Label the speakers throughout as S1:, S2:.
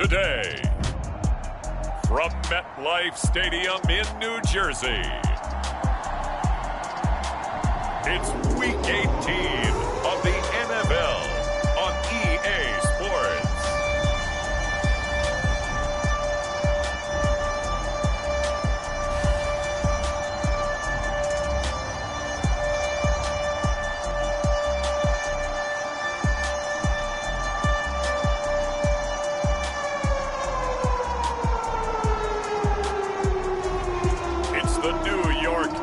S1: today. From MetLife Stadium in New Jersey, it's Week 18 of the NFL on EA Sports.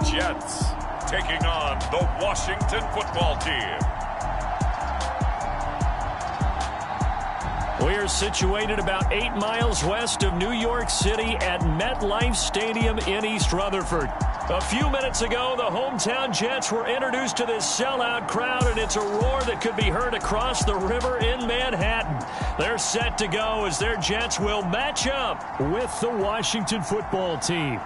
S1: Jets taking on the Washington football team.
S2: We are situated about 8 miles west of New York City at MetLife Stadium in East Rutherford. A few minutes ago, the hometown Jets were introduced to this sellout crowd, and it's a roar that could be heard across the river in Manhattan. They're set to go as their Jets will match up with the Washington football team.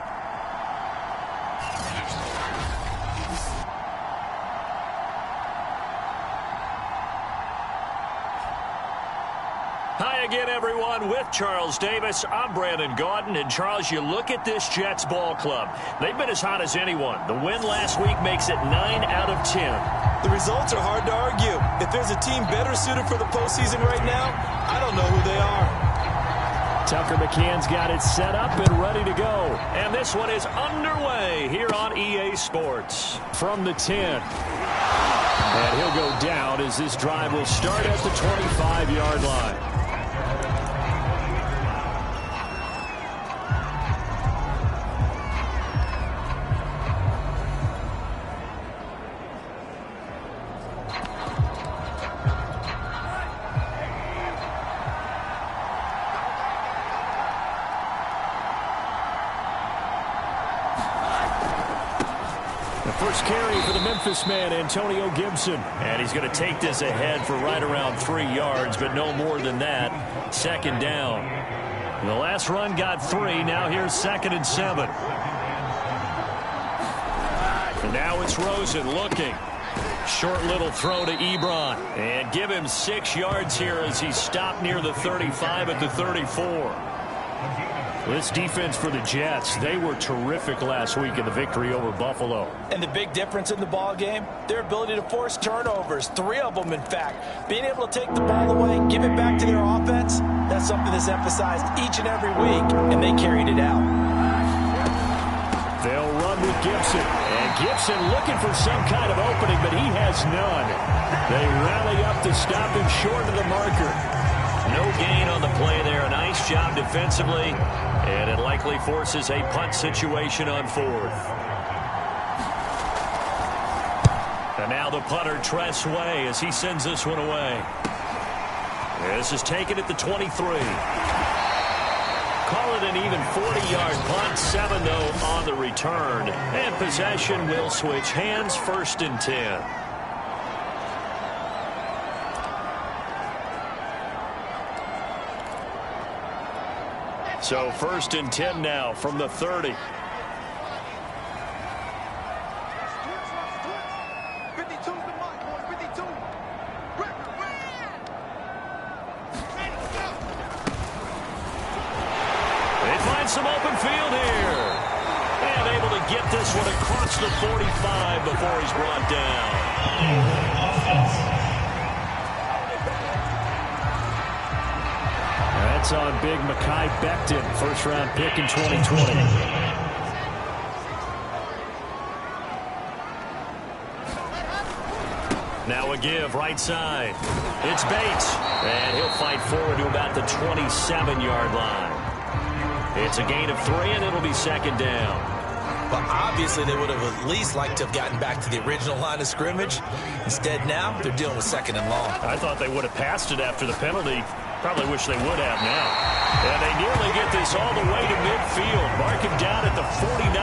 S2: Hi again, everyone. With Charles Davis, I'm Brandon Gaudin. And, Charles, you look at this Jets ball club. They've been as hot as anyone. The win last week makes it 9 out of 10.
S3: The results are hard to argue. If there's a team better suited for the postseason right now, I don't know who they are.
S2: Tucker McCann's got it set up and ready to go. And this one is underway here on EA Sports. From the 10. And he'll go down as this drive will start at the 25-yard line. First carry for the Memphis man, Antonio Gibson. And he's going to take this ahead for right around 3 yards, but no more than that. Second down. The last run got 3. Now here's 2nd and 7. And now it's Rosen looking. Short little throw to Ebron. And give him 6 yards here as he stopped near the 35 at the 34. This defense for the Jets, they were terrific last week in the victory over Buffalo.
S3: And the big difference in the ball game, their ability to force turnovers, 3 of them in fact. Being able to take the ball away, give it back to their offense, that's something that's emphasized each and every week, and they carried it out.
S2: They'll run with Gibson. And Gibson looking for some kind of opening, but he has none. They rally up to stop him short of the marker. No gain on the play there. Nice job defensively. And it likely forces a punt situation on 4th. And now the punter, Tress Way, as he sends this one away. This is taken at the 23. Call it an even 40-yard punt. 7, though, on the return. And possession will switch hands. 1st and 10. So 1st and 10 now from the 30. They find some open field here. And able to get this one across the 45 before he's brought down. That's on big Mekhi Becton, first-round pick in 2020. Now a give, right side. It's Bates, and he'll fight forward to about the 27-yard line. It's a gain of 3, and it'll be 2nd down.
S3: But obviously they would have at least liked to have gotten back to the original line of scrimmage. Instead now, they're dealing with 2nd and long.
S2: I thought they would have passed it after the penalty. Probably wish they would have now. And they nearly get this all the way to midfield. Mark him down at the 49.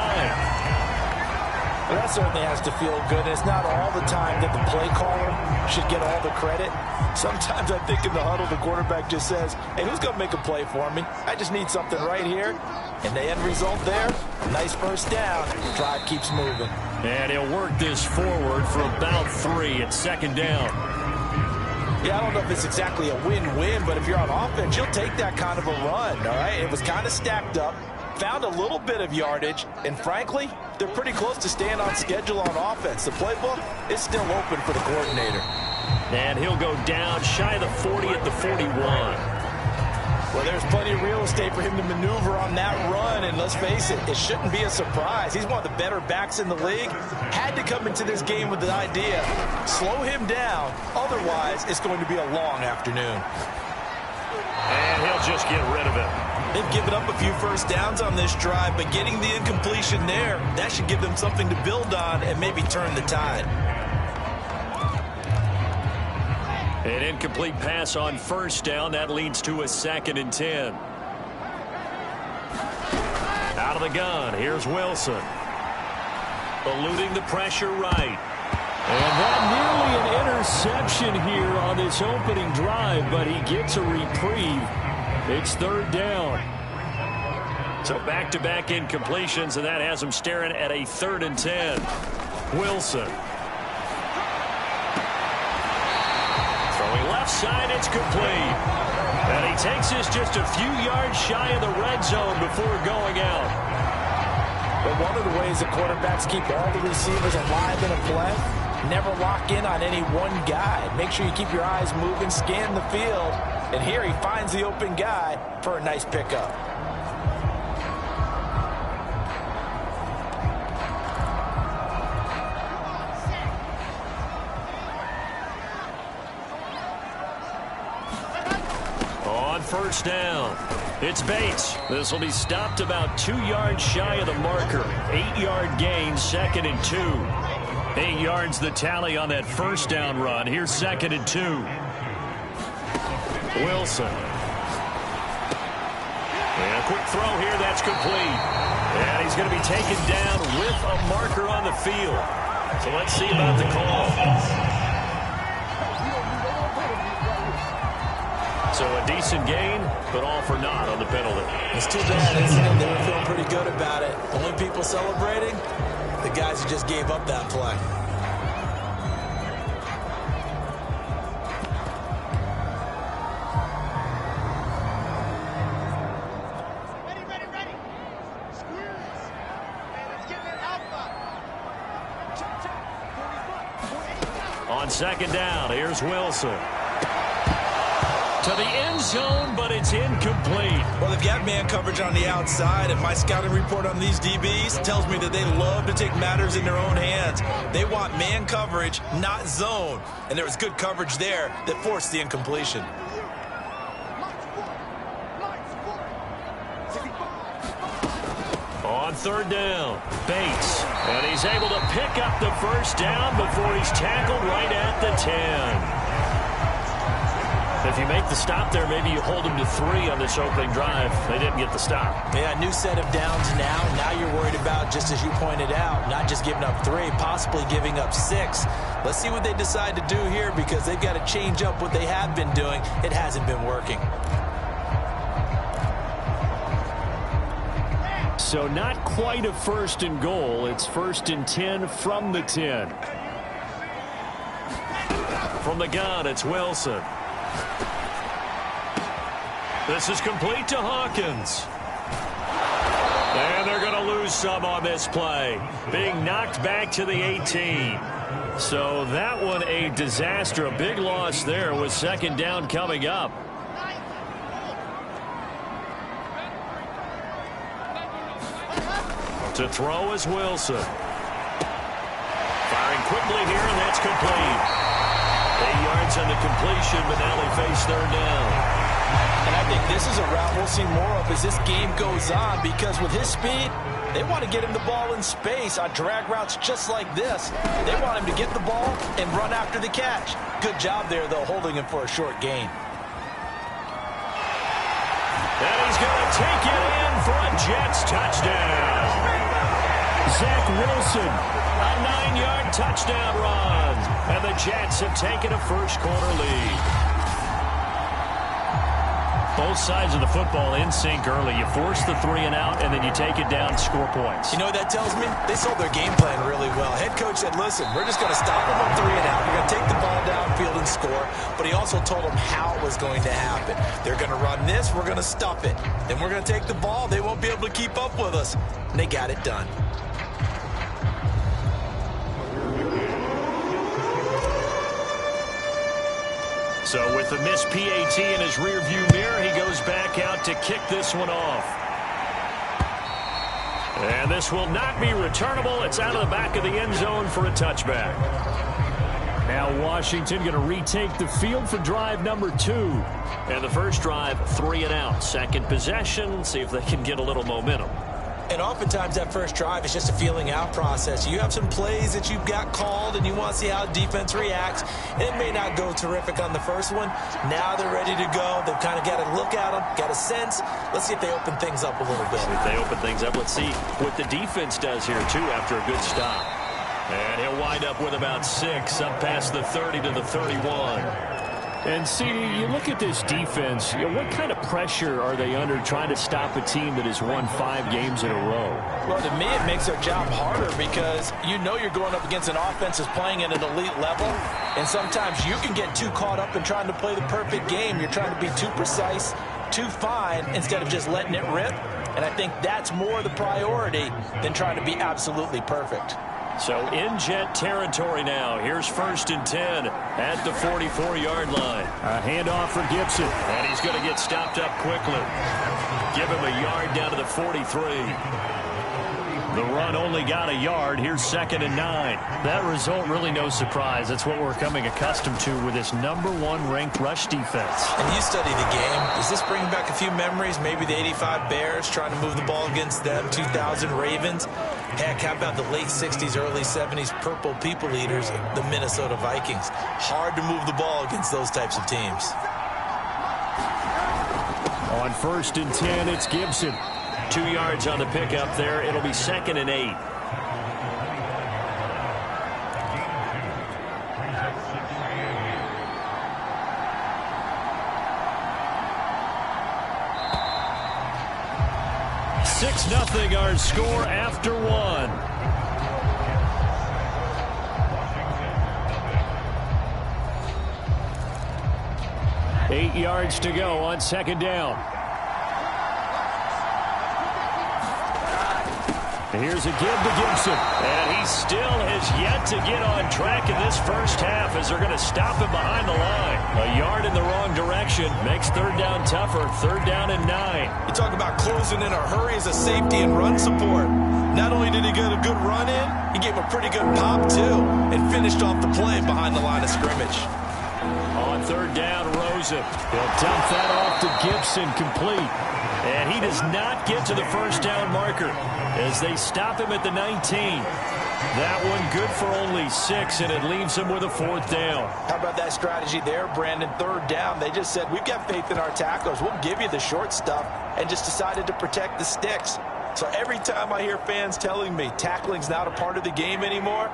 S4: Well, that certainly has to feel good. It's not all the time that the play caller should get all the credit. Sometimes I think in the huddle, the quarterback just says, hey, who's going to make a play for me? I just need something right here. And the end result there, nice first down. The drive keeps moving.
S2: And he'll work this forward for about 3 at 2nd down.
S3: Yeah, I don't know if it's exactly a win-win, but if you're on offense, you'll take that kind of a run, all right? It was kind of stacked up, found a little bit of yardage, and frankly, they're pretty close to staying on schedule on offense. The playbook is still open for the coordinator.
S2: And he'll go down shy of the 40 at the 41.
S3: Well, there's plenty of real estate for him to maneuver on that run, and let's face it, it shouldn't be a surprise. He's one of the better backs in the league. Had to come into this game with the idea, slow him down, otherwise it's going to be a long afternoon.
S2: And he'll just get rid of it.
S3: They've given up a few first downs on this drive, but getting the incompletion there, that should give them something to build on and maybe turn the tide.
S2: An incomplete pass on first down. That leads to a 2nd and 10. Out of the gun. Here's Wilson. Eluding the pressure right.
S5: And that nearly an interception here on this opening drive, but he gets a reprieve. It's 3rd down.
S2: So back-to-back incompletions, and that has him staring at a 3rd and 10. Wilson. Left side, it's complete. And he takes this just a few yards shy of the red zone before going out.
S3: But one of the ways the quarterbacks keep all the receivers alive in a play, never lock in on any one guy. Make sure you keep your eyes moving, scan the field. And here he finds the open guy for a nice pickup.
S2: First down. It's Bates. This will be stopped about 2 yards shy of the marker. 8-yard gain, 2nd and 2. 8 yards the tally on that first down run. Here's 2nd and 2. Wilson. And a quick throw here. That's complete. And he's going to be taken down with a marker on the field. So let's see about the call. So a decent gain, but all for naught on the penalty.
S3: It's too bad, isn't it? They were feeling pretty good about it. The only people celebrating, the guys who just gave up that play.
S2: On 2nd down, here's Wilson. To the end zone, but it's incomplete.
S3: Well, they've got man coverage on the outside, and my scouting report on these DBs tells me that they love to take matters in their own hands. They want man coverage, not zone. And there was good coverage there that forced the incompletion.
S2: On 3rd down, Bates. And he's able to pick up the first down before he's tackled right at the 10. If you make the stop there, maybe you hold them to 3 on this opening drive. They didn't get the stop.
S3: Yeah, new set of downs now. Now you're worried about, just as you pointed out, not just giving up 3, possibly giving up 6. Let's see what they decide to do here, because they've got to change up what they have been doing. It hasn't been working.
S5: So not quite a 1st and goal. It's 1st and 10 from the 10.
S2: From the gun, it's Wilson. This is complete to Hawkins. And they're going to lose some on this play. Being knocked back to the 18. So that one a disaster. A big loss there with 2nd down coming up. To throw is Wilson. Firing quickly here, and that's complete. 8 yards on the completion, but now they face 3rd down.
S3: And I think this is a route we'll see more of as this game goes on, because with his speed, they want to get him the ball in space on drag routes just like this. They want him to get the ball and run after the catch. Good job there, though, holding him for a short gain.
S2: And he's going to take it in for a Jets touchdown.
S5: Zach Wilson.
S2: A 9-yard touchdown run. And the Jets have taken a first-quarter lead. Both sides of the football in sync early. You force the 3-and-out, and then you take it down and score points.
S3: You know what that tells me? They sold their game plan really well. Head coach said, listen, we're just going to stop them on 3-and-out. You're going to take the ball downfield and wouldn't score, but he also told them how it was going to happen. They're going to run this, we're going to stuff it. Then we're going to take the ball, they won't be able to keep up with us. And they got it done.
S2: So with the missed PAT in his rearview mirror, he goes back out to kick this one off. And this will not be returnable. It's out of the back of the end zone for a touchback. Now Washington going to retake the field for drive number 2. And the first drive, 3 and out. Second possession, see if they can get a little momentum.
S3: And oftentimes that first drive is just a feeling out process. You have some plays that you've got called and you want to see how defense reacts. It may not go terrific on the first one. Now they're ready to go. They've kind of got to look at them, got a sense. Let's see if they open things up a little bit.
S2: If they open things up, let's see what the defense does here too after a good stop. And he'll wind up with about 6 up past the 30 to the 31.
S5: And see, you look at this defense, what kind of pressure are they under trying to stop a team that has won 5 games in a row?
S3: Well, to me, it makes their job harder because you know you're going up against an offense that's playing at an elite level. And sometimes you can get too caught up in trying to play the perfect game. You're trying to be too precise, too fine, instead of just letting it rip. And I think that's more the priority than trying to be absolutely perfect.
S2: So in Jet territory now. Here's 1st and 10 at the 44-yard line.
S5: A handoff for Gibson.
S2: And he's going to get stopped up quickly. Give him a yard down to the 43. The run only got a yard. Here's 2nd and 9.
S5: That result really no surprise. That's what we're coming accustomed to with this #1 ranked rush defense.
S3: And you study the game. Does this bring back a few memories? Maybe the 85 Bears trying to move the ball against them, 2000 Ravens. Heck, how about the late 60s, early 70s Purple People Eaters, the Minnesota Vikings? Hard to move the ball against those types of teams.
S5: On 1st and 10, it's Gibson.
S2: 2 yards on the pickup there. It'll be 2nd and 8.
S5: Nothing our score after 1. Eight yards to go on 2nd down. Here's a give to Gibson.
S2: And he still has yet to get on track in this first half as they're going to stop him behind the line. A yard in the wrong direction makes 3rd down tougher. 3rd down and 9.
S3: You talk about closing in a hurry as a safety and run support. Not only did he get a good run in, he gave a pretty good pop too and finished off the play behind the line of scrimmage.
S2: On 3rd down, Rosen.
S5: They'll dump that off to Gibson, complete.
S2: And he does not get to the 1st down marker as they stop him at the 19. That one good for only 6, and it leaves him with a 4th down.
S3: How about that strategy there, Brandon? 3rd down. They just said, we've got faith in our tacklers. We'll give you the short stuff, and just decided to protect the sticks. So every time I hear fans telling me tackling's not a part of the game anymore,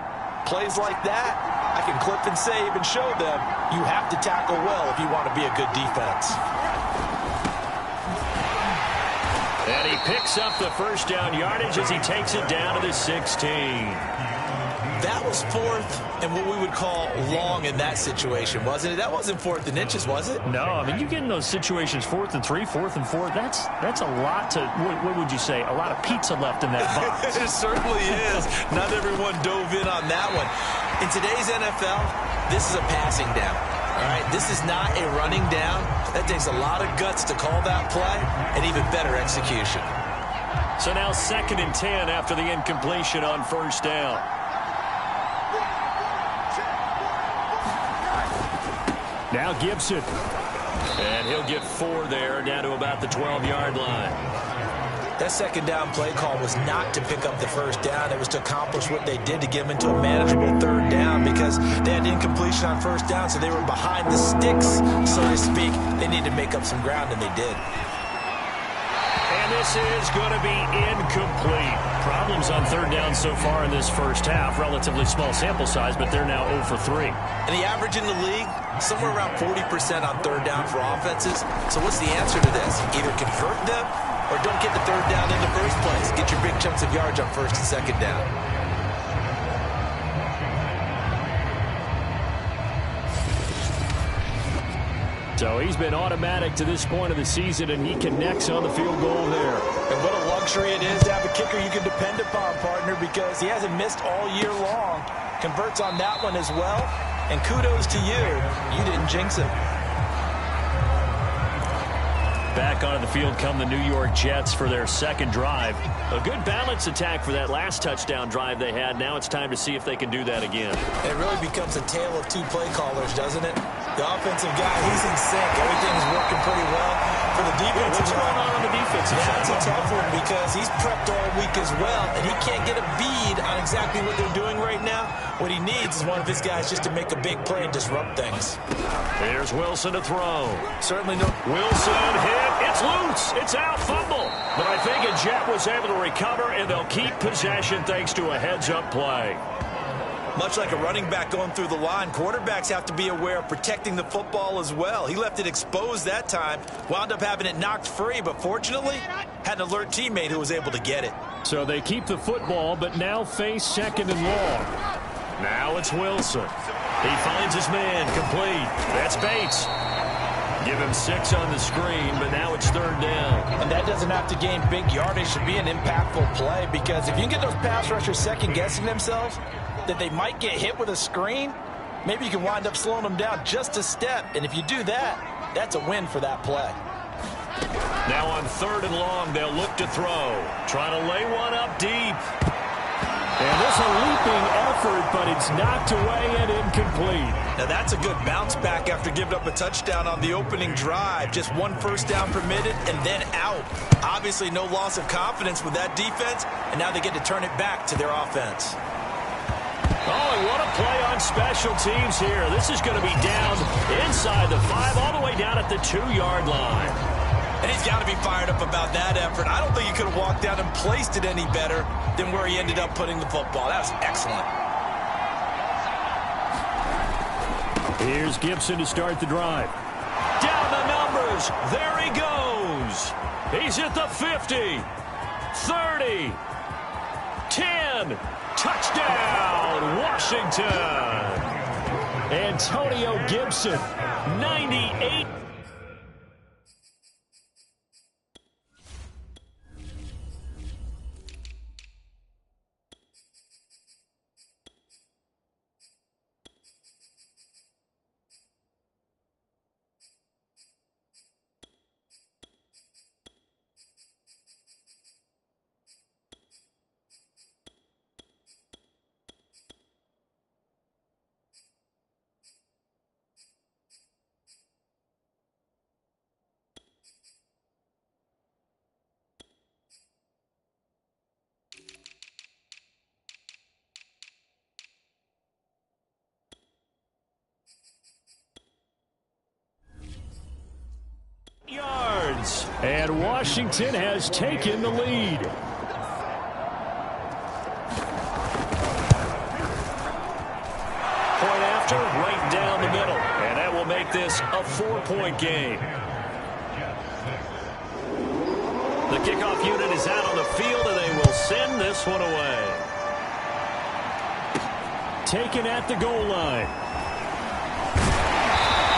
S3: plays like that, I can clip and save and show them you have to tackle well if you want to be a good defense.
S2: And he picks up the 1st down yardage as he takes it down to the 16.
S3: That was 4th and what we would call long in that situation, wasn't it? That wasn't 4th and inches, was it?
S5: No, I mean, you get in those situations 4th and 3, 4th and 4. That's a lot to, what would you say, a lot of pizza left in that box.
S3: It certainly is. Not everyone dove in on that one. In today's NFL, this is a passing down. All right, this is not a running down. That takes a lot of guts to call that play and even better execution.
S2: So now 2nd and 10 after the incompletion on 1st down.
S5: Now Gibson.
S2: And he'll get 4 there, down to about the 12-yard line.
S3: That 2nd down play call was not to pick up the 1st down. It was to accomplish what they did to get them into a manageable 3rd down because they had incompletion on 1st down, so they were behind the sticks, so to speak. They needed to make up some ground, and they did.
S2: And this is going to be incomplete.
S5: Problems on 3rd down so far in this first half. Relatively small sample size, but they're now 0 for 3.
S3: And the average in the league, somewhere around 40% on 3rd down for offenses. So what's the answer to this? Either convert them or don't get the 3rd down in the first place. Get your big chunks of yards on 1st and 2nd down.
S5: So he's been automatic to this point of the season, and he connects on the field goal there.
S3: And what a luxury it is to have a kicker you can depend upon, partner, because he hasn't missed all year long. Converts on that one as well. And kudos to you. You didn't jinx him.
S2: Back onto the field come the New York Jets for their second drive. A good balance attack for that last touchdown drive they had. Now it's time to see if they can do that again.
S3: It really becomes a tale of two play callers, doesn't it? The offensive guy, he's in sync. Everything's working pretty well. For the defensive
S2: what's going on the defensive side?
S3: That's a tough one because he's prepped all week as well, and he can't get a bead on exactly what they're doing right now. What he needs is one of his guys just to make a big play and disrupt things.
S2: There's Wilson to throw.
S3: Certainly no.
S2: Wilson hit. It's loose. It's out. Fumble. But I think a Jet was able to recover, and they'll keep possession thanks to a heads-up play.
S3: Much like a running back going through the line, quarterbacks have to be aware of protecting the football as well. He left it exposed that time, wound up having it knocked free, but fortunately had an alert teammate who was able to get it.
S5: So they keep the football, but now face second and long.
S2: Now it's Wilson. He finds his man, complete. That's Bates. Give him 6 on the screen, but now it's third down.
S3: And that doesn't have to gain big yardage to be an impactful play, because if you can get those pass rushers second-guessing themselves that they might get hit with a screen, maybe you can wind up slowing them down just a step. And if you do that, that's a win for that play.
S2: Now on third and long, they'll look to throw. Trying to lay one up deep.
S5: And this a leaping effort, but it's knocked away and incomplete.
S3: Now that's a good bounce back after giving up a touchdown on the opening drive. Just one first down permitted and then out. Obviously no loss of confidence with that defense, and now they get to turn it back to their offense.
S2: Oh, and what a play on special teams here. This is going to be down inside the 5, all the way down at the 2-yard line.
S3: And he's got to be fired up about that effort. I don't think he could have walked down and placed it any better than where he ended up putting the football. That was excellent.
S5: Here's Gibson to start the drive.
S2: Down the numbers. There he goes. He's at the 50, 30, 10. Touchdown, Washington.
S5: Antonio Gibson,
S2: 98.
S5: yards. And Washington has taken the lead.
S2: Point after, right down the middle. And that will make this a 4-point game. The kickoff unit is out on the field, and they will send this one away.
S5: Taken at the goal line.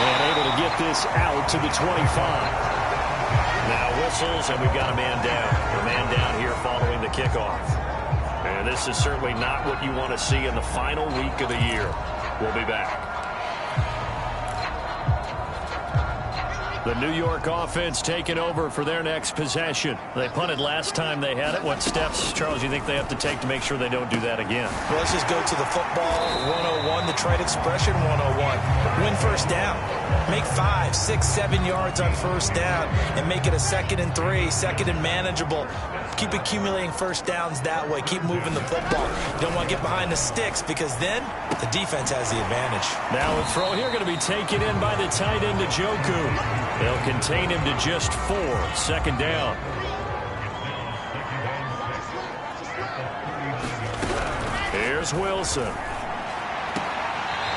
S5: And able to get this out to the 25.
S2: Now whistles, and we've got a man down. A man down here following the kickoff. And this is certainly not what you want to see in the final week of the year. We'll be back. The New York offense taking over for their next possession. They punted last time they had it. What steps, Charles, you think they have to take to make sure they don't do that again?
S3: Well, let's just go to the football 101, the trade expression 101. Win first down. Make 5, 6, 7 yards on first down and make it a 2nd and 3, 2nd and manageable. Keep accumulating first downs that way. Keep moving the football. You don't want to get behind the sticks because then the defense has the advantage.
S5: Now a throw here going to be taken in by the tight end, Njoku. They'll contain him to just 4. 2nd down.
S2: Here's Wilson.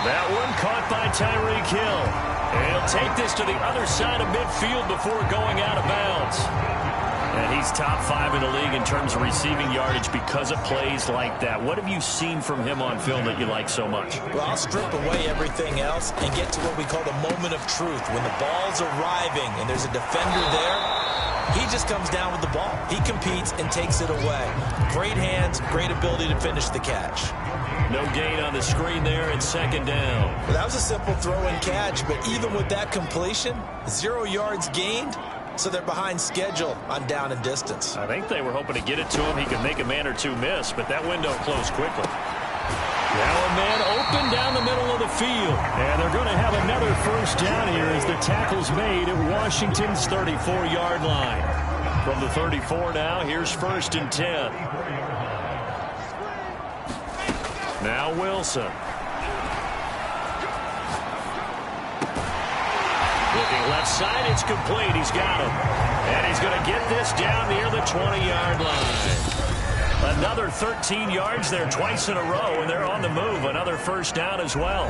S2: That one caught by Tyreek Hill. And he'll take this to the other side of midfield before going out of bounds. And he's He's top 5 in the league in terms of receiving yardage because of plays like that. What have you seen from him on film that you like so much?
S3: Well, I'll strip away everything else and get to what we call the moment of truth. When the ball's arriving and there's a defender there, he just comes down with the ball. He competes and takes it away. Great hands, great ability to finish the catch.
S2: No gain on the screen there, and second down.
S3: Well, that was a simple throw and catch, but even with that completion, 0 yards gained, so they're behind schedule on down and distance.
S2: I think they were hoping to get it to him. He could make a man or two miss, but that window closed quickly.
S5: Now a man open down the middle of the field. And they're going to have another first down here as the tackle's made at Washington's 34-yard line.
S2: From the 34 now, here's 1st and 10. Now Wilson. Looking left side, it's complete. He's got him. And he's going to get this down near the 20-yard line. Another 13 yards there twice in a row, and they're on the move. Another first down as well.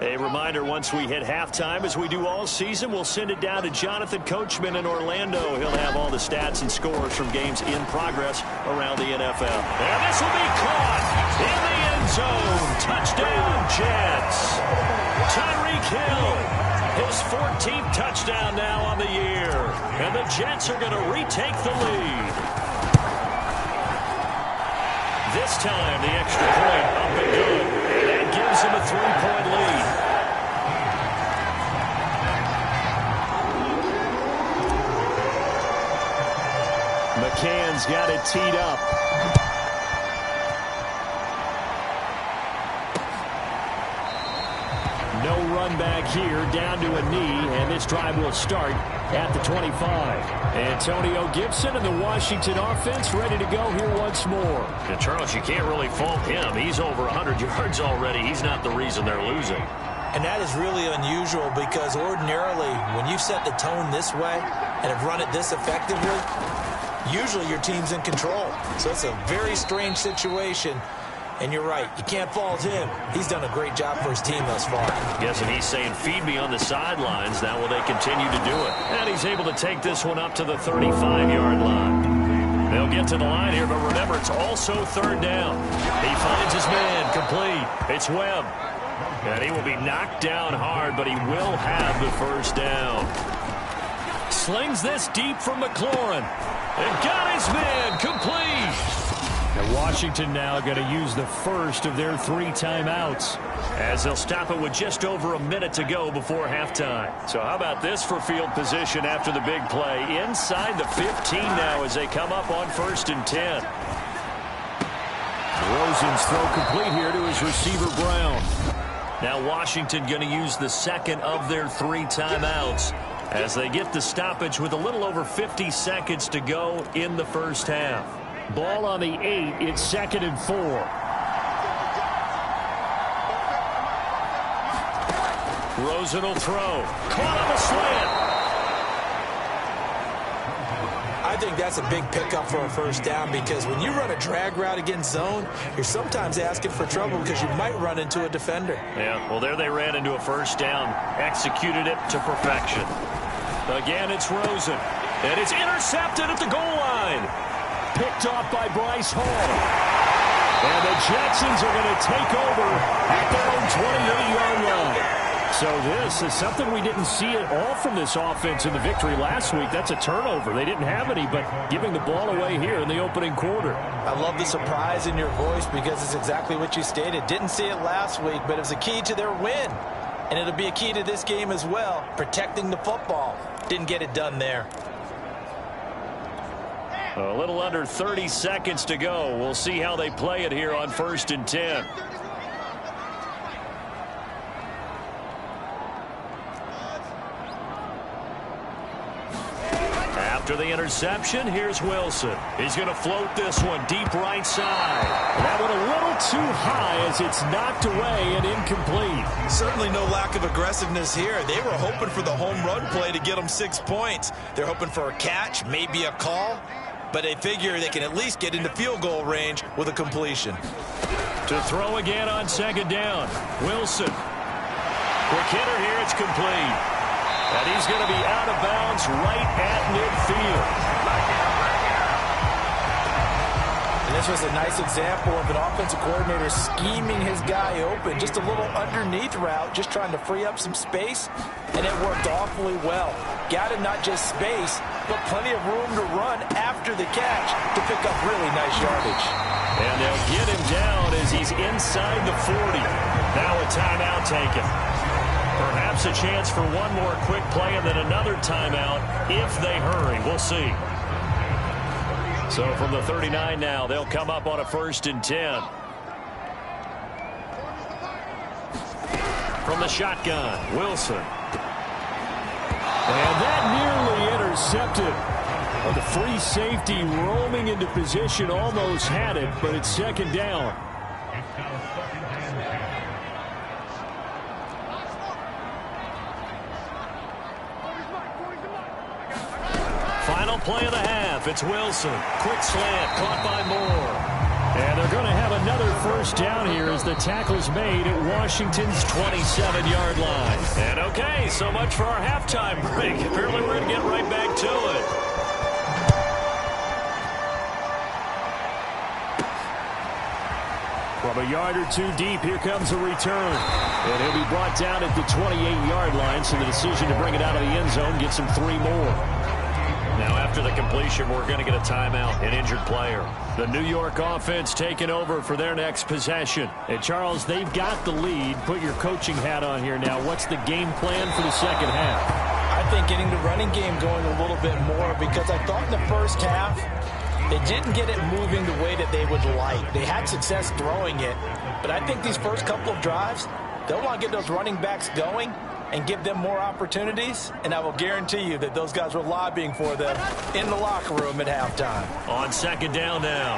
S2: A reminder, once we hit halftime, as we do all season, we'll send it down to Jonathan Coachman in Orlando. He'll have all the stats and scores from games in progress around the NFL. And this will be caught in the end zone. Touchdown, Jets. Tyreek Hill. His 14th touchdown now on the year. And the Jets are going to retake the lead. This time, the extra point up and good. And that gives him a 3-point lead.
S5: McCann's got it teed up. No run back here, down to a knee, and this drive will start at the 25. Antonio Gibson and the Washington offense ready to go here once more.
S2: And Charles, you can't really fault him. He's over 100 yards already. He's not the reason they're losing.
S3: And that is really unusual because ordinarily when you set the tone this way and have run it this effectively, usually your team's in control. So it's a very strange situation. And you're right, you can't fault him. He's done a great job for his team thus far.
S2: Yes, and he's saying, feed me on the sidelines. Now will they continue to do it? And he's able to take this one up to the 35-yard line. They'll get to the line here, but remember, it's also 3rd down. He finds his man, complete. It's Webb. And he will be knocked down hard, but he will have the first down.
S5: Slings this deep from McLaurin.
S2: And got his man, complete.
S5: And Washington now going to use the first of their 3 timeouts,
S2: as they'll stop it with just over a minute to go before halftime. So how about this for field position after the big play? Inside the 15 now as they come up on 1st and 10.
S5: Rosen's throw complete here to his receiver, Brown.
S2: Now Washington going to use the second of their 3 timeouts as they get the stoppage with a little over 50 seconds to go in the first half.
S5: Ball on the 8. It's 2nd and 4.
S2: Rosen will throw. Caught on the slant.
S3: I think that's a big pickup for a first down because when you run a drag route against zone, you're sometimes asking for trouble because you might run into a defender.
S2: Yeah, well, there they ran into a first down. Executed it to perfection. Again, it's Rosen. And it's intercepted at the goal line.
S5: Picked off by Bryce Hall. And the Jetsons are going to take over at their own 28-yard line. So this is something we didn't see at all from this offense in the victory last week. That's a turnover. They didn't have any, but giving the ball away here in the opening quarter.
S3: I love the surprise in your voice because it's exactly what you stated. Didn't see it last week, but it was a key to their win. And it'll be a key to this game as well, protecting the football. Didn't get it done there.
S2: A little under 30 seconds to go. We'll see how they play it here on 1st and 10. After the interception, here's Wilson. He's going to float this one deep right side.
S5: That one a little too high as it's knocked away and incomplete.
S3: Certainly no lack of aggressiveness here. They were hoping for the home run play to get them 6 points. They're hoping for a catch, maybe a call. But they figure they can at least get into field goal range with a completion.
S2: To throw again on 2nd down. Wilson. Quick hitter here. It's complete. And he's going to be out of bounds distance right at midfield.
S3: And this was a nice example of an offensive coordinator scheming his guy open. Just a little underneath route, just trying to free up some space, and it worked awfully well. Got him not just space, but plenty of room to run after the catch to pick up really nice yardage.
S2: And they'll get him down as he's inside the 40. Now a timeout taken. Perhaps a chance for one more quick play and then another timeout if they hurry. We'll see. So from the 39 now, they'll come up on a 1st and 10. From the shotgun, Wilson.
S5: And that nearly intercepted. Well, the free safety roaming into position almost had it, but it's 2nd down.
S2: Final play of the half. It's Wilson. Quick slant caught by Moore.
S5: And they're going to have another 1st down here as the tackle's made at Washington's 27-yard line.
S2: And okay, so much for our halftime break. Apparently we're going to get right back to it.
S5: From a yard or two deep, here comes a return. And he'll be brought down at the 28-yard line, so the decision to bring it out of the end zone gets him 3 more.
S2: Now after the completion, we're going to get a timeout, an injured player. The New York offense taking over for their next possession.
S5: And Charles, they've got the lead. Put your coaching hat on here now. What's the game plan for the 2nd half?
S3: I think getting the running game going a little bit more, because I thought in the first half they didn't get it moving the way that they would like. They had success throwing it, but I think these first couple of drives, they'll want to get those running backs going and give them more opportunities, and I will guarantee you that those guys were lobbying for them in the locker room at halftime.
S2: On 2nd down now,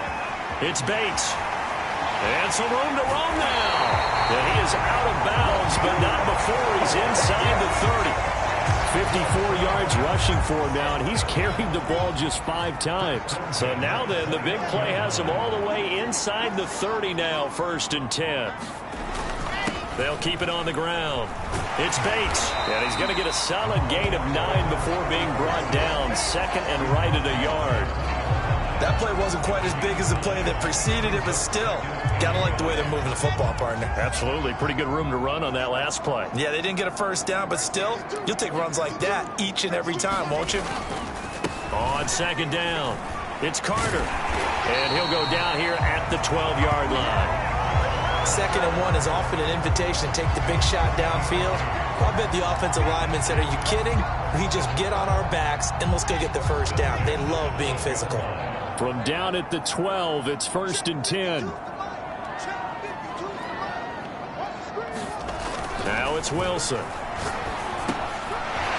S2: it's Bates. And some room to roam now. And he is out of bounds, but not before he's inside the 30.
S5: 54 yards rushing for him now, and he's carried the ball just 5 times.
S2: So now then, the big play has him all the way inside the 30 now, 1st and 10. They'll keep it on the ground. It's Bates, and he's going to get a solid gain of 9 before being brought down. 2nd and right at a yard.
S3: That play wasn't quite as big as the play that preceded it, but still, gotta like the way they're moving the football, partner.
S2: Absolutely. Pretty good room to run on that last play.
S3: Yeah, they didn't get a 1st down, but still, you'll take runs like that each and every time, won't you?
S2: On 2nd down, it's Carter. And he'll go down here at the 12-yard line.
S3: 2nd and 1 is often an invitation to take the big shot downfield. I bet the offensive lineman said, are you kidding? We just get on our backs and let's go get the 1st down. They love being physical.
S5: From down at the 12, it's 1st and 10.
S2: Now it's Wilson.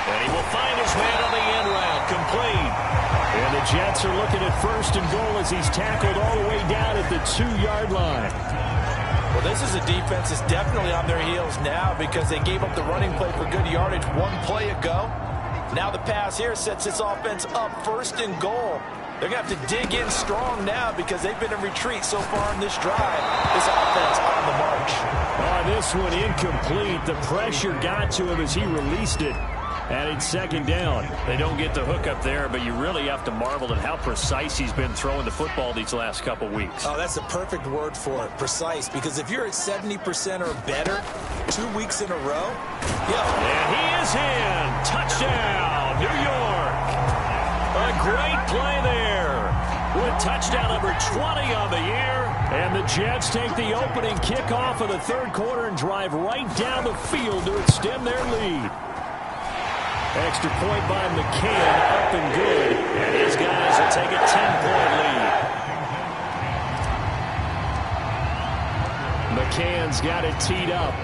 S2: And he will find his man on the end route, complete.
S5: And the Jets are looking at 1st and goal as he's tackled all the way down at the 2-yard line.
S3: Well, this is a defense that's definitely on their heels now because they gave up the running play for good yardage 1 play ago. Now the pass here sets this offense up 1st and goal. They're going to have to dig in strong now because they've been in retreat so far in this drive. This offense on the march.
S5: This one incomplete. The pressure got to him as he released it. And it's 2nd down.
S2: They don't get the hook up there, but you really have to marvel at how precise he's been throwing the football these last couple weeks.
S3: Oh, that's the perfect word for it, precise. Because if you're at 70% or better 2 weeks in a row,
S2: And he is in. Touchdown, New York. A great play there with touchdown number 20 on the year.
S5: And the Jets take the opening kickoff of the 3rd quarter and drive right down the field to extend their lead. Extra point by McCann, up and good.
S2: And his guys will take a 10-point lead.
S5: McCann's got it teed up.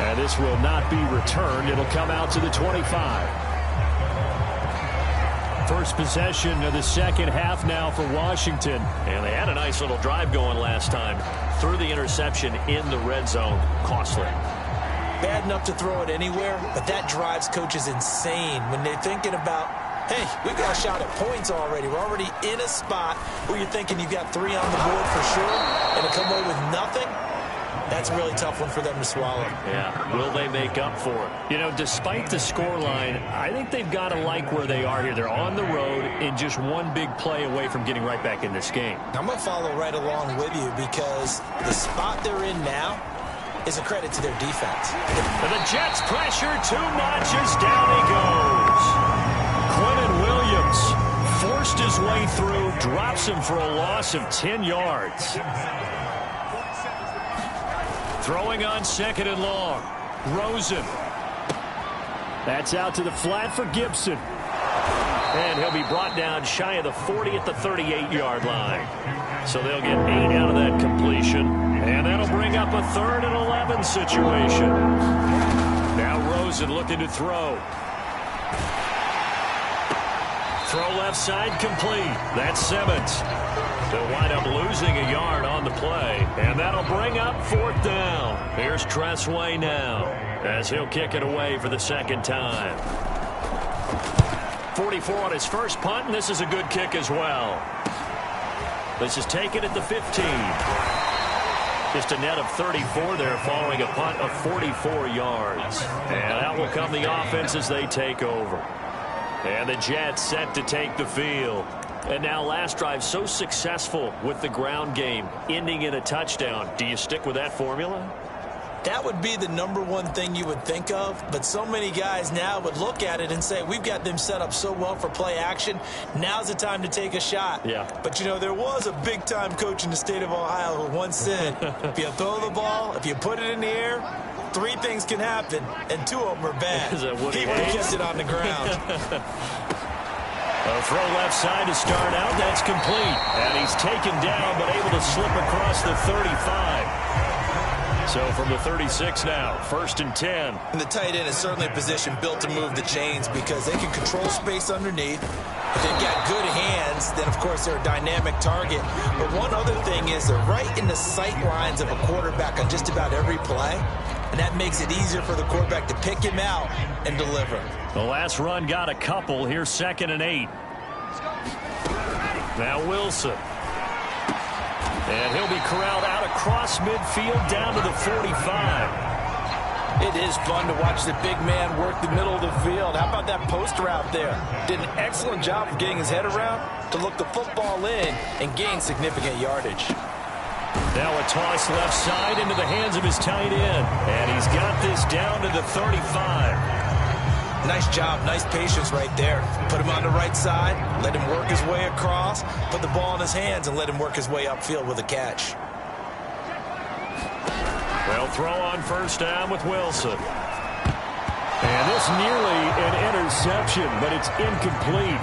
S5: And this will not be returned. It'll come out to the 25. First possession of the 2nd half now for Washington.
S2: And they had a nice little drive going last time. Threw the interception in the red zone. Costly.
S3: Bad enough to throw it anywhere, but that drives coaches insane when they're thinking about, hey, we've got a shot at points already. We're already in a spot where you're thinking you've got 3 on the board for sure, and to come away with nothing, That's a really tough one for them to swallow.
S2: Yeah, will they make up for it? You know, despite the scoreline, I think they've got to like where they are here. They're on the road and just one big play away from getting right back in this game.
S3: I'm going to follow right along with you because the spot they're in now is a credit to their defense.
S2: And the Jets pressure 2 notches, down he goes. Quinnen Williams forced his way through, drops him for a loss of 10 yards. Throwing on 2nd and long. Rosen. That's out to the flat for Gibson. And he'll be brought down shy of the 40 at the 38-yard line. So they'll get 8 out of that completion. And that'll bring up a 3rd and 11 situation. Now Rosen looking to throw. Throw left side complete. That's Simmons. They'll wind up losing a yard on the play. And that'll bring up 4th down. Here's Tressway now as he'll kick it away for the 2nd time. 44 on his first punt, and this is a good kick as well. This is taken at the 15. Just a net of 34 there following a punt of 44 yards. And out will come the offense as they take over. And the Jets set to take the field. And now last drive so successful with the ground game, ending in a touchdown. Do you stick with that formula?
S3: That would be the #1 thing you would think of, but so many guys now would look at it and say, we've got them set up so well for play action. Now's the time to take a shot.
S2: Yeah.
S3: But, you know, there was a big-time coach in the state of Ohio who once said, if you throw the ball, if you put it in the air, 3 things can happen, and 2 of them are bad.
S2: Is that what
S3: he would have kept it on the ground.
S2: A throw left side to start out. That's complete. And he's taken down, but able to slip across the 35. So from the 36 now, 1st and 10.
S3: And the tight end is certainly a position built to move the chains because they can control space underneath. If they've got good hands, then, of course, they're a dynamic target. But one other thing is they're right in the sight lines of a quarterback on just about every play. And that makes it easier for the quarterback to pick him out and deliver.
S2: The last run got a couple. Here's 2nd and 8. Now Wilson. And he'll be corralled out across midfield down to the 45.
S4: It is fun to watch the big man work the middle of the field. How about that post route there? Did an excellent job of getting his head around to look the football in and gain significant yardage.
S2: Now a toss left side into the hands of his tight end. And he's got this down to the 35.
S3: Nice job, nice patience right there. Put him on the right side, let him work his way across, put the ball in his hands, and let him work his way upfield with a catch.
S2: They'll throw on 1st down with Wilson. And this nearly an interception, but it's incomplete.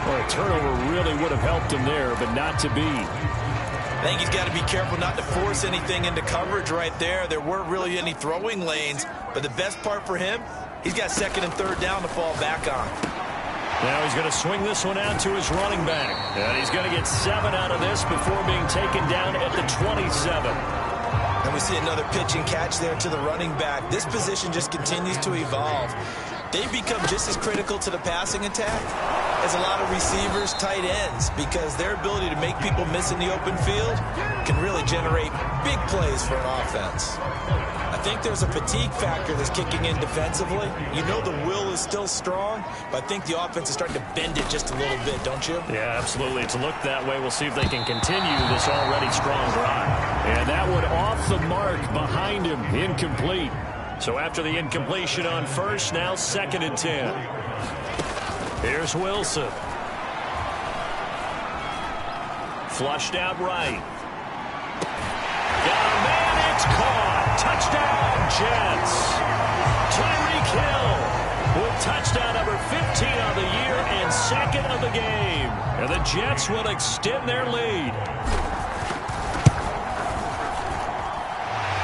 S2: Well, a turnover really would have helped him there, but not to be.
S3: I think he's got to be careful not to force anything into coverage right there. There weren't really any throwing lanes, but the best part for him, he's got 2nd and 3rd down to fall back on.
S2: Now he's going to swing this one out to his running back. And he's going to get 7 out of this before being taken down at the 27.
S3: And we see another pitch and catch there to the running back. This position just continues to evolve. They become just as critical to the passing attack as a lot of receivers, tight ends, because their ability to make people miss in the open field can really generate big plays for an offense. I think there's a fatigue factor that's kicking in defensively. You know the will is still strong, but I think the offense is starting to bend it just a little bit, don't you?
S2: Yeah, absolutely. It's looked that way. We'll see if they can continue this already strong drive. And that one off the mark behind him, incomplete. So after the incompletion on 1st, now 2nd and 10. Here's Wilson. Flushed out right. Got a man, it's caught. Touchdown, Jets. Tyreek Hill with touchdown number 15 on the year and 2nd of the game. And the Jets will extend their lead.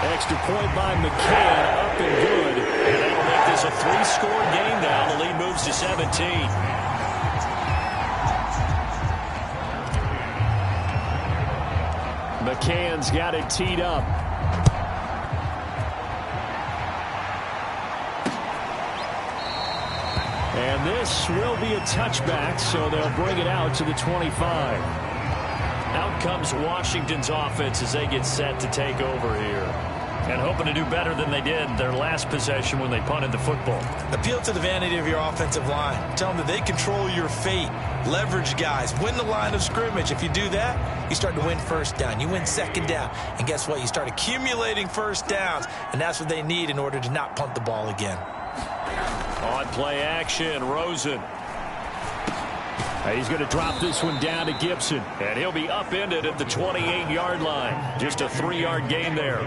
S2: Extra point by McCann, up and good. And that'll make this a 3-score game now. The lead moves to 17. McCann's got it teed up. And this will be a touchback, so they'll bring it out to the 25. Out comes Washington's offense as they get set to take over here. and hoping to do better than they did their last possession when they punted the football.
S3: Appeal to the vanity of your offensive line. Tell them that they control your fate. Leverage guys. Win the line of scrimmage. If you do that, you start to win first down. You win second down. And guess what? You start accumulating first downs. And that's what they need in order to not punt the ball again.
S2: On play action, Rosen. He's going to drop this one down to Gibson. And he'll be upended at the 28-yard line. Just a 3-yard gain there.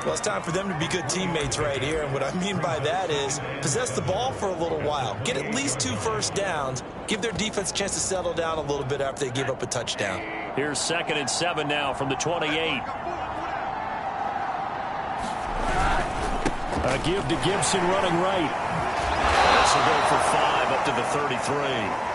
S3: Well, it's time for them to be good teammates right here. And what I mean by that is possess the ball for a little while. Get at least 2 first downs. Give their defense a chance to settle down a little bit after they give up a touchdown.
S2: Here's 2nd and 7 now from the 28. A give to Gibson running right. This will go for 5 up to the 33.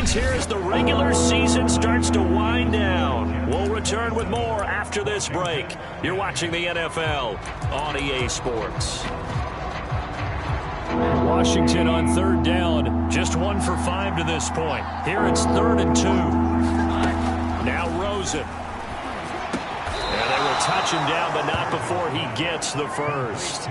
S2: Here as the regular season starts to wind down. We'll return with more after this break. You're watching the NFL on EA Sports. Washington on 3rd down. Just 1 for 5 to this point. Here it's 3rd and 2. Now Rosen. And they will touch him down, but not before he gets the first.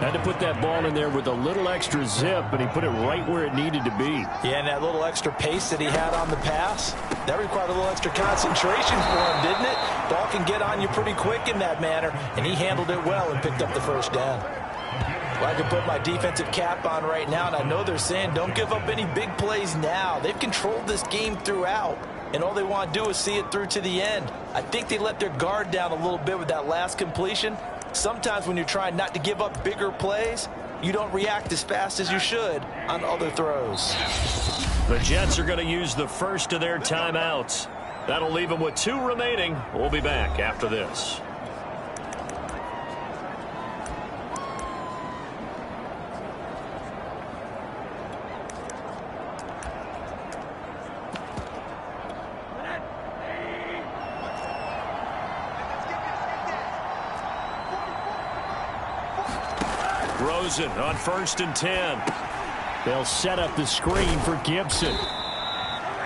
S2: Had to put that ball in there with a little extra zip, but he put it right where it needed to be.
S3: Yeah, and that little extra pace that he had on the pass, that required a little extra concentration for him, didn't it? Ball can get on you pretty quick in that manner, and he handled it well and picked up the first down. Well, I can put my defensive cap on right now, and I know they're saying don't give up any big plays now. They've controlled this game throughout, and all they want to do is see it through to the end. I think they let their guard down a little bit with that last completion. Sometimes when you're trying not to give up bigger plays, you don't react as fast as you should on other throws.
S2: The Jets are going to use the first of their timeouts. That'll leave them with 2 remaining. We'll be back after this. Rosen on 1st and 10.
S5: They'll set up the screen for Gibson.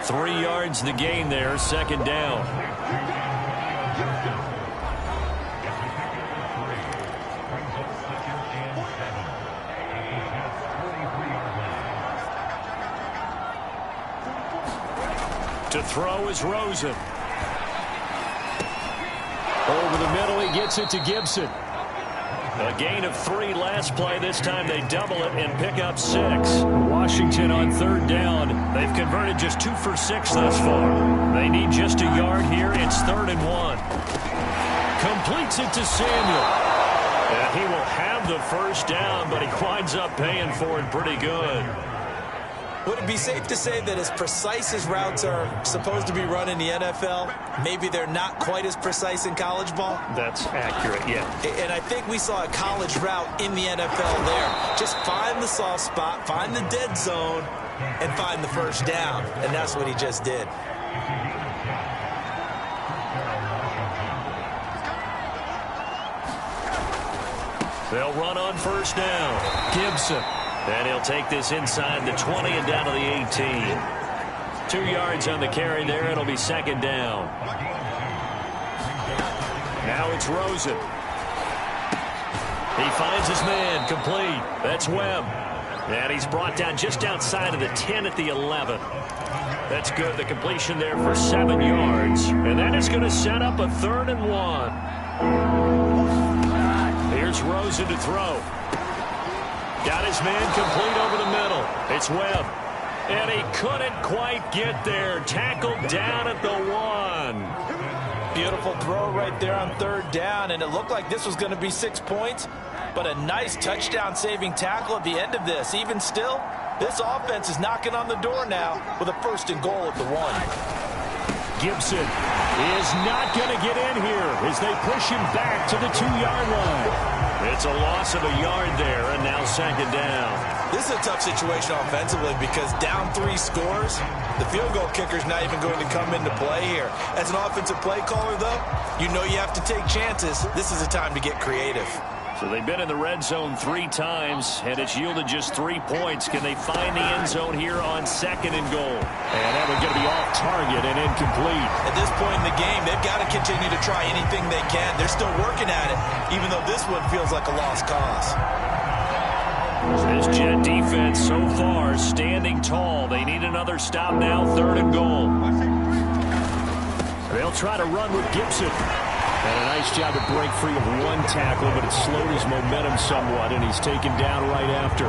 S2: 3 yards the gain there, 2nd down. To throw is Rosen.
S5: Over the middle, he gets it to Gibson.
S2: A gain of 3 last play. This time they double it and pick up 6.
S5: Washington on 3rd down.
S2: They've converted just 2 for 6 thus far. They need just a yard here. It's 3rd and 1. Completes it to Samuel. And he will have the first down, but he winds up paying for it pretty good.
S3: Would it be safe to say that as precise as routes are supposed to be run in the NFL, maybe they're not quite as precise in college ball?
S2: That's accurate, yeah.
S3: And I think we saw a college route in the NFL there. Just find the soft spot, find the dead zone, and find the first down. And that's what he just did.
S2: They'll run on 1st down. Gibson. And he'll take this inside the 20 and down to the 18. 2 yards on the carry there. It'll be 2nd down. Now it's Rosen. He finds his man complete. That's Webb. And he's brought down just outside of the 10 at the 11. That's good. The completion there for 7 yards. And that is going to set up a 3rd and 1. Here's Rosen to throw. Got his man complete over the middle. It's Webb. And he couldn't quite get there. Tackled down at the 1.
S3: Beautiful throw right there on 3rd down. And it looked like this was going to be 6 points. But a nice touchdown-saving tackle at the end of this. Even still, this offense is knocking on the door now with a 1st and goal at the 1.
S5: Gibson is not going to get in here as they push him back to the 2-yard line.
S2: It's a loss of a yard there, and now second down.
S3: This is a tough situation offensively because down 3 scores, the field goal kicker's not even going to come into play here. As an offensive play caller, though, you know you have to take chances. This is a time to get creative.
S2: So they've been in the red zone 3 times, and it's yielded just 3 points. Can they find the end zone here on second and goal?
S5: And that one's going to be off target and incomplete.
S3: At this point in the game, they've got to continue to try anything they can. They're still working at it, even though this one feels like a lost cause.
S2: This Jet defense so far standing tall. They need another stop now, third and goal.
S5: They'll try to run with Gibson. And a nice job to break free of 1 tackle, but it slowed his momentum somewhat, and he's taken down right after.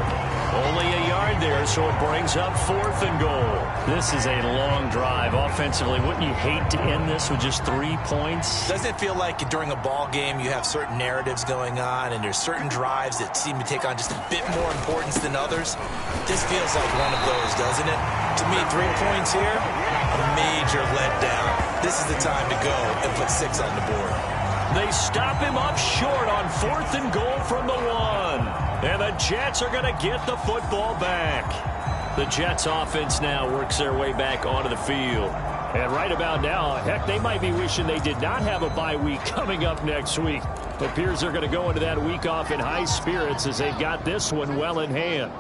S2: Only a yard there, so it brings up fourth and goal. This is a long drive. Offensively, wouldn't you hate to end this with just 3 points?
S3: Doesn't it feel like during a ball game you have certain narratives going on and there's certain drives that seem to take on just a bit more importance than others? This feels like one of those, doesn't it? To me, 3 points here, a major letdown. This is the time to go and put 6 on the board.
S2: They stop him up short on fourth and goal from the 1. And the Jets are going to get the football back. The Jets offense now works their way back onto the field.
S5: And right about now, heck, they might be wishing they did not have a bye week coming up next week. It appears they're going to go into that week off in high spirits as they've got this one well in hand.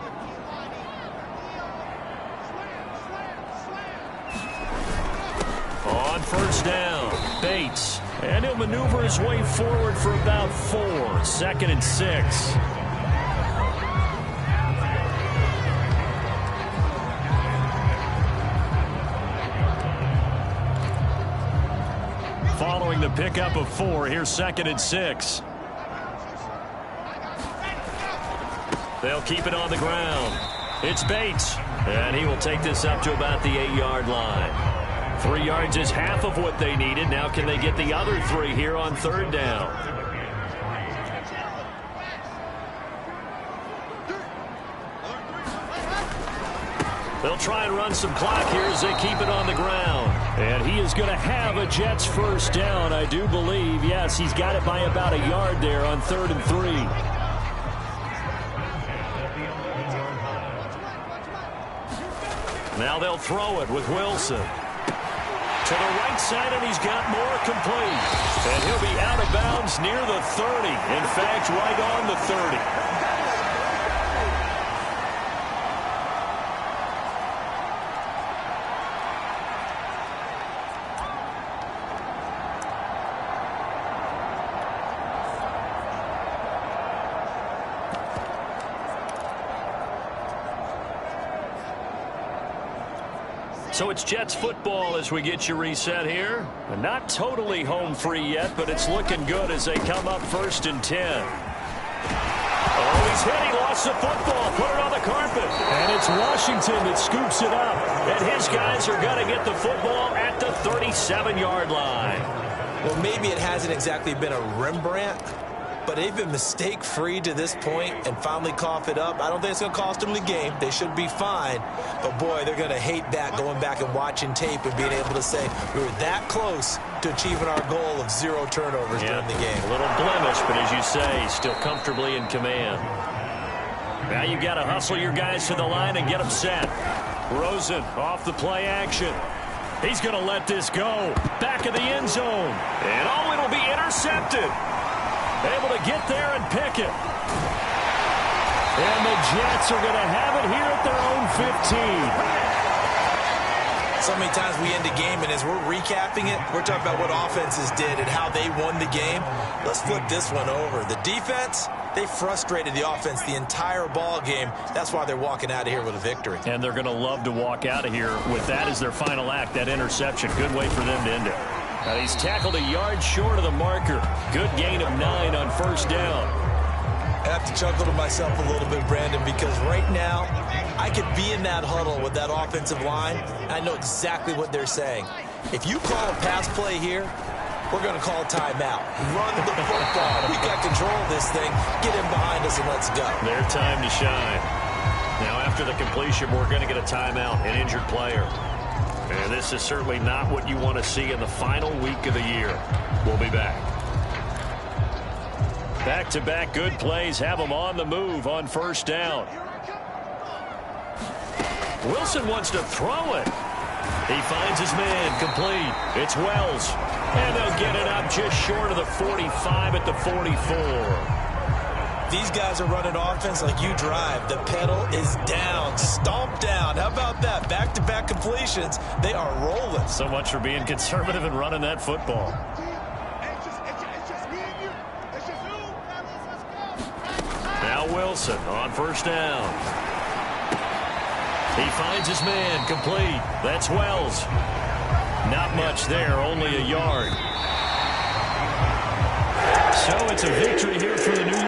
S2: On first down, Bates. And he'll maneuver his way forward for about 4. Second and 6. Following the pickup of 4, here's second and 6. They'll keep it on the ground. It's Bates. And he will take this up to about the 8-yard line. 3 yards is half of what they needed. Now can they get the other 3 here on third down? They'll try and run some clock here as they keep it on the ground.
S5: And he is going to have a Jets first down, I do believe. Yes, he's got it by about a yard there on third and 3.
S2: Now they'll throw it with Wilson. To the right side, and he's got more complete. And he'll be out of bounds near the 30. In fact, right on the 30. So it's Jets football as we get you reset here. And not totally home free yet, but it's looking good as they come up first and 10. Oh, he's hit. He lost the football. Put it on the carpet.
S5: And it's Washington that scoops it up.
S2: And his guys are going to get the football at the 37-yard line.
S3: Well, maybe it hasn't exactly been a Rembrandt, but they've been mistake-free to this point and finally cough it up. I don't think it's going to cost them the game. They should be fine. But, boy, they're going to hate that, going back and watching tape and being able to say we were that close to achieving our goal of 0 turnovers during the game.
S2: A little blemish, but as you say, still comfortably in command. Now you've got to hustle your guys to the line and get them set. Rosen off the play action. He's going to let this go. Back of the end zone. And, oh, it'll be intercepted. Able to get there and pick it.
S5: And the Jets are going to have it here at their own 15.
S3: So many times we end a game, and as we're recapping it, we're talking about what offenses did and how they won the game. Let's flip this one over. The defense, they frustrated the offense the entire ball game. That's why they're walking out of here with a victory.
S2: And they're going to love to walk out of here with that as their final act, that interception. Good way for them to end it. Now he's tackled a yard short of the marker. Good gain of 9 on first down.
S3: I have to chuckle to myself a little bit, Brandon, because right now I could be in that huddle with that offensive line. I know exactly what they're saying. If you call a pass play here, we're going to call timeout. Run the football. We got control of this thing. Get in behind us and let's go.
S2: Their time to shine. Now after the completion, we're going to get a timeout, an injured player. And this is certainly not what you want to see in the final week of the year. We'll be back. Back-to-back good plays have them on the move on first down. Wilson wants to throw it. He finds his man complete. It's Wells. And they'll get it up just short of the 45 at the 44.
S3: These guys are running offense like you drive. The pedal is down, stomp down. How about that? Back-to-back completions. They are rolling.
S2: So much for being conservative and running that football. Now Wilson on first down. He finds his man complete. That's Wells. Not much there, only a yard. So it's a victory here for the New York.